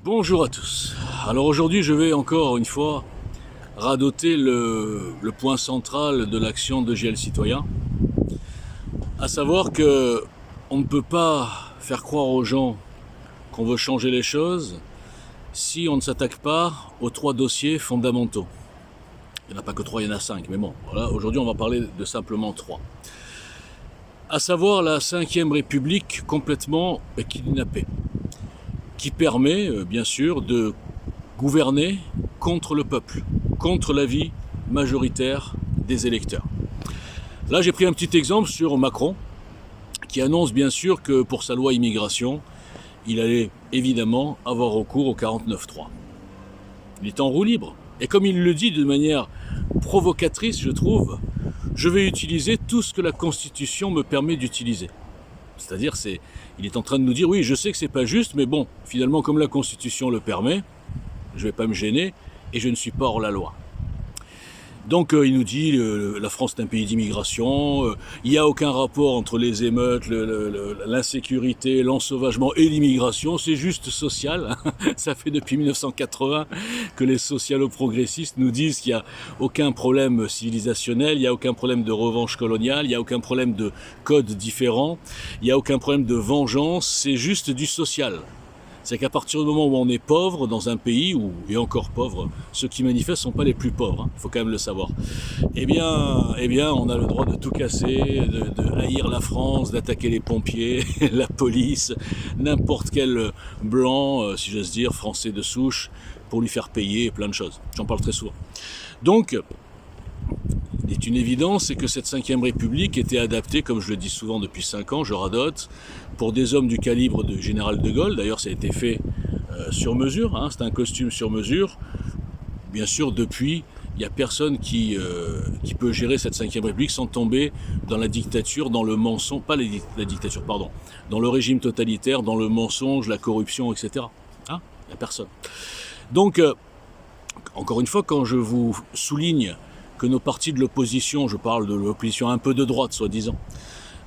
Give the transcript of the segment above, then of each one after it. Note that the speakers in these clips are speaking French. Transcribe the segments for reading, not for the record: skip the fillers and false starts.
Bonjour à tous. Alors aujourd'hui, je vais encore une fois radoter le point central de l'action de GL Citoyen, à savoir que on ne peut pas faire croire aux gens qu'on veut changer les choses si on ne s'attaque pas aux 3 dossiers fondamentaux. Il n'y en a pas que 3, il y en a 5, mais bon, voilà, aujourd'hui on va parler de simplement 3. À savoir la 5e République complètement kidnappée, qui permet, bien sûr, de gouverner contre le peuple, contre l'avis majoritaire des électeurs. Là, j'ai pris un petit exemple sur Macron, qui annonce bien sûr que pour sa loi immigration, il allait évidemment avoir recours au 49.3. Il est en roue libre. Et comme il le dit de manière provocatrice, je trouve, je vais utiliser tout ce que la Constitution me permet d'utiliser. C'est-à-dire, il est en train de nous dire, oui, je sais que c'est pas juste, mais bon, finalement, comme la Constitution le permet, je vais pas me gêner et je ne suis pas hors la loi. Donc il nous dit la France est un pays d'immigration, il n'y a aucun rapport entre les émeutes, l'insécurité, l'ensauvagement et l'immigration, c'est juste social. Ça fait depuis 1980 que les socialo-progressistes nous disent qu'il n'y a aucun problème civilisationnel, il n'y a aucun problème de revanche coloniale, il n'y a aucun problème de codes différents, il n'y a aucun problème de vengeance, c'est juste du social. C'est qu'à partir du moment où on est pauvre dans un pays, et encore pauvre, ceux qui manifestent ne sont pas les plus pauvres, il faut quand même le savoir. Eh bien, on a le droit de tout casser, de haïr la France, d'attaquer les pompiers, la police, n'importe quel blanc, si j'ose dire, français de souche, pour lui faire payer plein de choses. J'en parle très souvent. Donc, il est une évidence, c'est que cette 5e République était adaptée, comme je le dis souvent depuis 5 ans, je radote, pour des hommes du calibre de Général de Gaulle. D'ailleurs, ça a été fait sur mesure, c'est un costume sur mesure. Bien sûr, depuis, il n'y a personne qui peut gérer cette 5e République sans tomber dans la dictature, dans le mensonge, pas la dictature, pardon, dans le régime totalitaire, dans le mensonge, la corruption, etc. Il n'y a personne. Donc, encore une fois, quand je vous souligne que nos partis de l'opposition, je parle de l'opposition un peu de droite, soi-disant,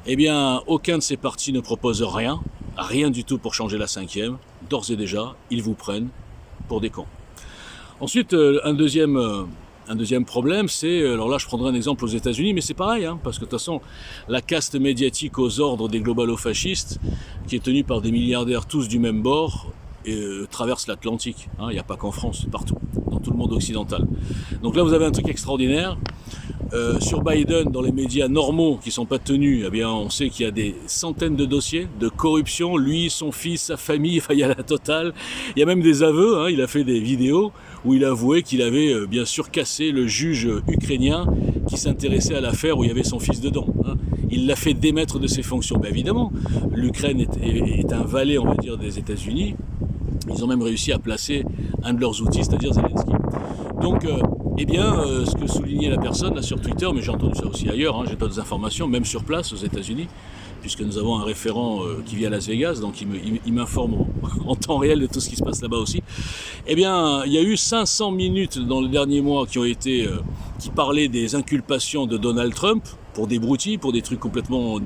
eh bien, aucun de ces partis ne propose rien du tout pour changer la 5e. D'ores et déjà, ils vous prennent pour des cons. Ensuite, un deuxième problème, c'est, alors là je prendrai un exemple aux États-Unis, mais c'est pareil, parce que de toute façon, la caste médiatique aux ordres des globalo-fascistes, qui est tenue par des milliardaires tous du même bord, traverse l'Atlantique. Il n'y a pas qu'en France, c'est partout, dans tout le monde occidental. Donc là, vous avez un truc extraordinaire. Sur Biden, dans les médias normaux qui ne sont pas tenus, eh bien, on sait qu'il y a des centaines de dossiers de corruption, lui, son fils, sa famille, enfin, il y a la totale. Il y a même des aveux, il a fait des vidéos où il avouait qu'il avait bien sûr cassé le juge ukrainien qui s'intéressait à l'affaire où il y avait son fils dedans. Il l'a fait démettre de ses fonctions. Ben évidemment, l'Ukraine est un valet, on va dire, des États-Unis. Ils ont même réussi à placer un de leurs outils, c'est-à-dire Zelensky. Donc, ce que soulignait la personne là sur Twitter, mais j'ai entendu ça aussi ailleurs, j'ai d'autres informations, même sur place aux États-Unis, puisque nous avons un référent qui vit à Las Vegas, donc il m'informe en temps réel de tout ce qui se passe là-bas aussi. Eh bien, il y a eu 500 minutes dans le dernier mois qui parlaient des inculpations de Donald Trump pour des broutilles, pour des trucs complètement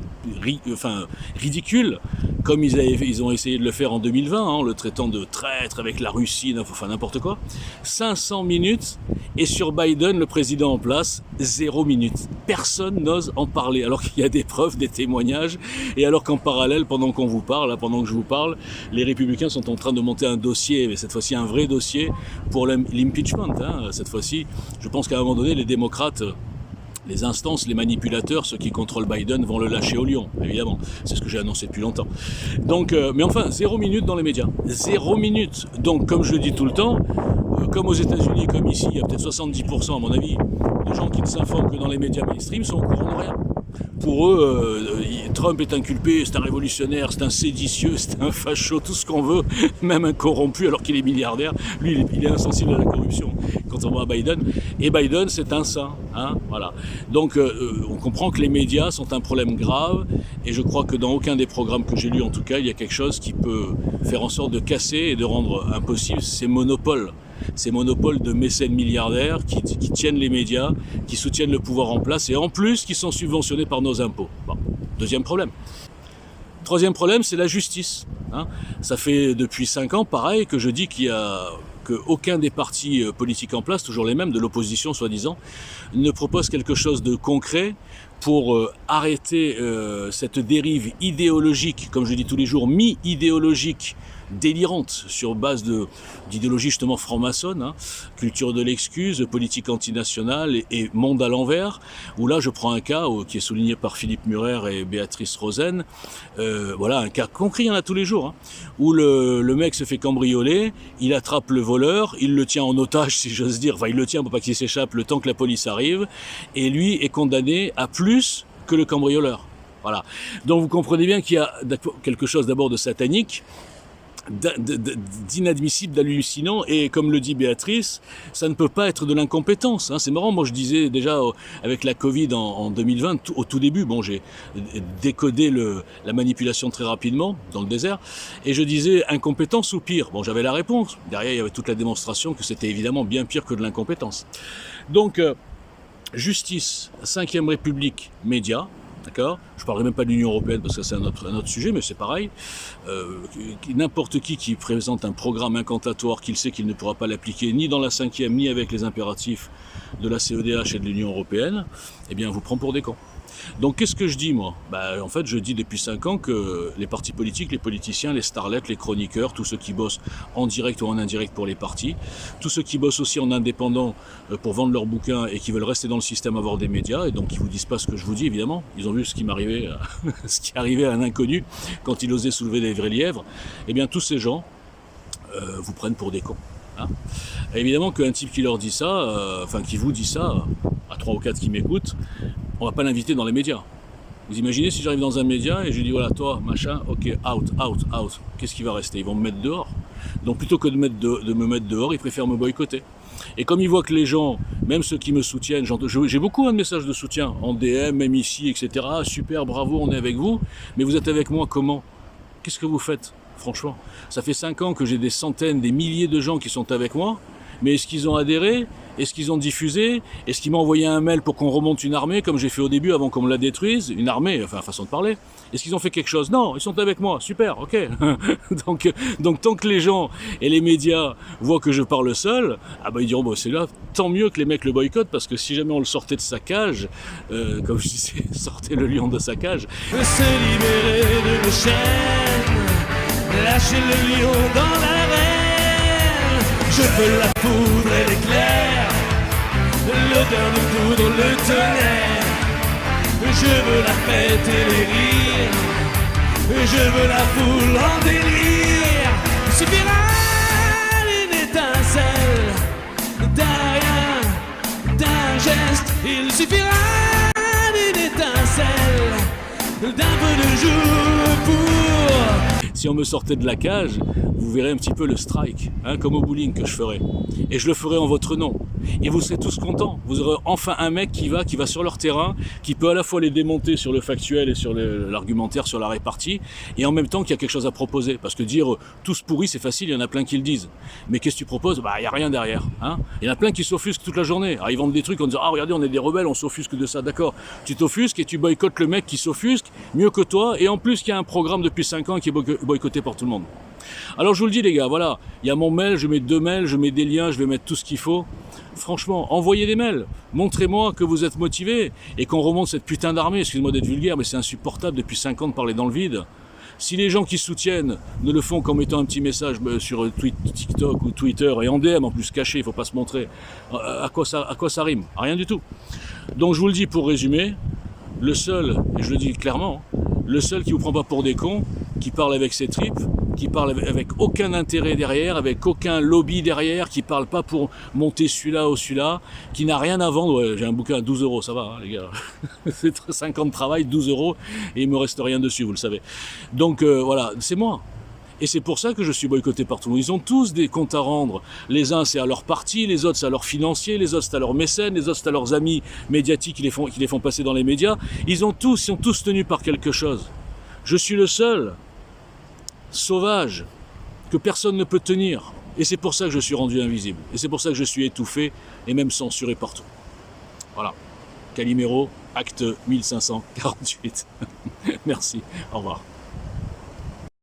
ridicules, comme ils ont essayé de le faire en 2020, en le traitant de traître avec la Russie, enfin n'importe quoi. 500 minutes, et sur Biden, le président en place, 0 minutes. Personne n'ose en parler, alors qu'il y a des preuves, des témoignages, et alors qu'en parallèle, pendant que je vous parle, les républicains sont en train de monter un dossier, mais cette fois-ci un vrai dossier, pour l'impeachment. Cette fois-ci, je pense qu'à un moment donné, les démocrates, les instances, les manipulateurs, ceux qui contrôlent Biden vont le lâcher au lion, évidemment. C'est ce que j'ai annoncé depuis longtemps. Donc, mais enfin, 0 minutes dans les médias. 0 minutes. Donc, comme je le dis tout le temps, comme aux États-Unis, comme ici, il y a peut-être 70%, à mon avis, de gens qui ne s'informent que dans les médias mainstream sont au courant de rien. Pour eux, Trump est inculpé, c'est un révolutionnaire, c'est un séditieux, c'est un facho, tout ce qu'on veut, même un corrompu alors qu'il est milliardaire. Lui, il est insensible à la corruption, contrairement à Biden. Et Biden, c'est un saint. Voilà. Donc, on comprend que les médias sont un problème grave, et je crois que dans aucun des programmes que j'ai lus, en tout cas, il y a quelque chose qui peut faire en sorte de casser et de rendre impossible ces monopoles de mécènes milliardaires qui tiennent les médias, qui soutiennent le pouvoir en place et en plus qui sont subventionnés par nos impôts. Bon, deuxième problème. Troisième problème, c'est la justice. hein. Ça fait depuis 5 ans, pareil, que je dis qu'aucun des partis politiques en place, toujours les mêmes, de l'opposition soi-disant, ne propose quelque chose de concret pour arrêter cette dérive idéologique, comme je dis tous les jours, mi-idéologique, délirante, sur base d'idéologie justement franc-maçonne, hein, culture de l'excuse, politique antinationale et monde à l'envers, où là je prends un cas qui est souligné par Philippe Murer et Béatrice Rosen, voilà un cas concret, il y en a tous les jours, hein, où le mec se fait cambrioler, il attrape le voleur, il le tient en otage si j'ose dire, enfin il le tient pour pas qu'il s'échappe le temps que la police arrive, et lui est condamné à plus que le cambrioleur. Voilà. Donc vous comprenez bien qu'il y a quelque chose d'abord de satanique, d'inadmissible, d'hallucinant, et comme le dit Béatrice, ça ne peut pas être de l'incompétence, hein. C'est marrant, moi je disais déjà avec la Covid en 2020, au tout début, bon j'ai décodé la manipulation très rapidement dans le désert, et je disais incompétence ou pire. Bon, j'avais la réponse, derrière il y avait toute la démonstration que c'était évidemment bien pire que de l'incompétence. Donc justice, 5e République, médias. D'accord ? Je ne parlerai même pas de l'Union Européenne parce que c'est un autre sujet, mais c'est pareil. N'importe qui présente un programme incantatoire qu'il sait qu'il ne pourra pas l'appliquer ni dans la 5e, ni avec les impératifs de la CEDH et de l'Union Européenne, eh bien, vous prend pour des cons. Donc qu'est-ce que je dis moi ? En fait je dis depuis 5 ans que les partis politiques, les politiciens, les starlets, les chroniqueurs, tous ceux qui bossent en direct ou en indirect pour les partis, tous ceux qui bossent aussi en indépendant pour vendre leurs bouquins et qui veulent rester dans le système, avoir des médias, et donc qui vous disent pas ce que je vous dis évidemment, ils ont vu ce qui m'arrivait, ce qui arrivait à un inconnu quand il osait soulever des vrais lièvres, et bien tous ces gens vous prennent pour des cons. Hein. Évidemment qu'un type qui leur dit ça, qui vous dit ça, à 3 ou 4 qui m'écoutent, on va pas l'inviter dans les médias. Vous imaginez si j'arrive dans un média et je lui dis voilà toi machin, ok, out, qu'est-ce qui va rester ? Ils vont me mettre dehors. Donc plutôt que de me mettre dehors, ils préfèrent me boycotter. Et comme ils voient que les gens, même ceux qui me soutiennent, j'ai beaucoup de messages de soutien en DM, même ici, etc. Super, bravo, on est avec vous, mais vous êtes avec moi comment ? Qu'est-ce que vous faites ? Franchement, ça fait 5 ans que j'ai des centaines, des milliers de gens qui sont avec moi, mais est-ce qu'ils ont adhéré ? Est-ce qu'ils ont diffusé ? Est-ce qu'ils m'ont envoyé un mail pour qu'on remonte une armée, comme j'ai fait au début, avant qu'on me la détruise ? Une armée, enfin, façon de parler. Est-ce qu'ils ont fait quelque chose ? Non, ils sont avec moi, super, ok. donc tant que les gens et les médias voient que je parle seul, ils diront, c'est là, tant mieux que les mecs le boycottent, parce que si jamais on le sortait de sa cage, comme je disais, sortez le lion de sa cage. Se libérer de nos chaînes, lâcher le lion dans l'arène. Je veux la poudre et l'éclair, l'odeur de poudre, le tonnerre. Je veux la fête et les rires, je veux la foule en délire. Il suffira d'une étincelle, d'un rien, d'un geste. Il suffira d'une étincelle, d'un peu de jour pour... Si on me sortait de la cage, vous verrez un petit peu le strike, hein, comme au bowling que je ferai. Et je le ferai en votre nom. Et vous serez tous contents. Vous aurez enfin un mec qui va sur leur terrain, qui peut à la fois les démonter sur le factuel et sur l'argumentaire, sur la répartie, et en même temps qu'il y a quelque chose à proposer. Parce que dire tous pourris, c'est facile, il y en a plein qui le disent. Mais qu'est-ce que tu proposes ? Il n'y a rien derrière. Hein. Il y en a plein qui s'offusquent toute la journée. Alors, ils vendent des trucs en disant « Ah, regardez, on est des rebelles, on s'offusque de ça. » D'accord, tu t'offusques et tu boycottes le mec qui s'offusque mieux que toi, et en plus il y a un programme depuis 5 ans qui est boycotté par tout le monde. Alors je vous le dis les gars, voilà, il y a mon mail, je mets 2 mails, je mets des liens, je vais mettre tout ce qu'il faut. Franchement, envoyez des mails, montrez-moi que vous êtes motivés et qu'on remonte cette putain d'armée. Excusez-moi d'être vulgaire, mais c'est insupportable depuis 5 ans de parler dans le vide. Si les gens qui soutiennent ne le font qu'en mettant un petit message sur TikTok ou Twitter et en DM en plus caché, il ne faut pas se montrer, à quoi ça rime ? À rien du tout. Donc je vous le dis pour résumer, le seul, et je le dis clairement, le seul qui vous prend pas pour des cons, qui parle avec ses tripes, qui parle avec aucun intérêt derrière, avec aucun lobby derrière, qui parle pas pour monter celui-là ou celui-là, qui n'a rien à vendre. Ouais, j'ai un bouquin à 12 €, ça va, hein, les gars. C'est 5 ans de travail, 12 € et il me reste rien dessus, vous le savez. Donc voilà, c'est moi. Et c'est pour ça que je suis boycotté par tout le monde. Ils ont tous des comptes à rendre. Les uns, c'est à leur parti, les autres, c'est à leurs financiers, les autres, c'est à leurs mécènes, les autres, c'est à leurs amis médiatiques qui les font passer dans les médias. Ils sont tous tenus par quelque chose. Je suis le seul sauvage que personne ne peut tenir. Et c'est pour ça que je suis rendu invisible. Et c'est pour ça que je suis étouffé et même censuré partout. Voilà. Calimero, acte 1548. Merci. Au revoir.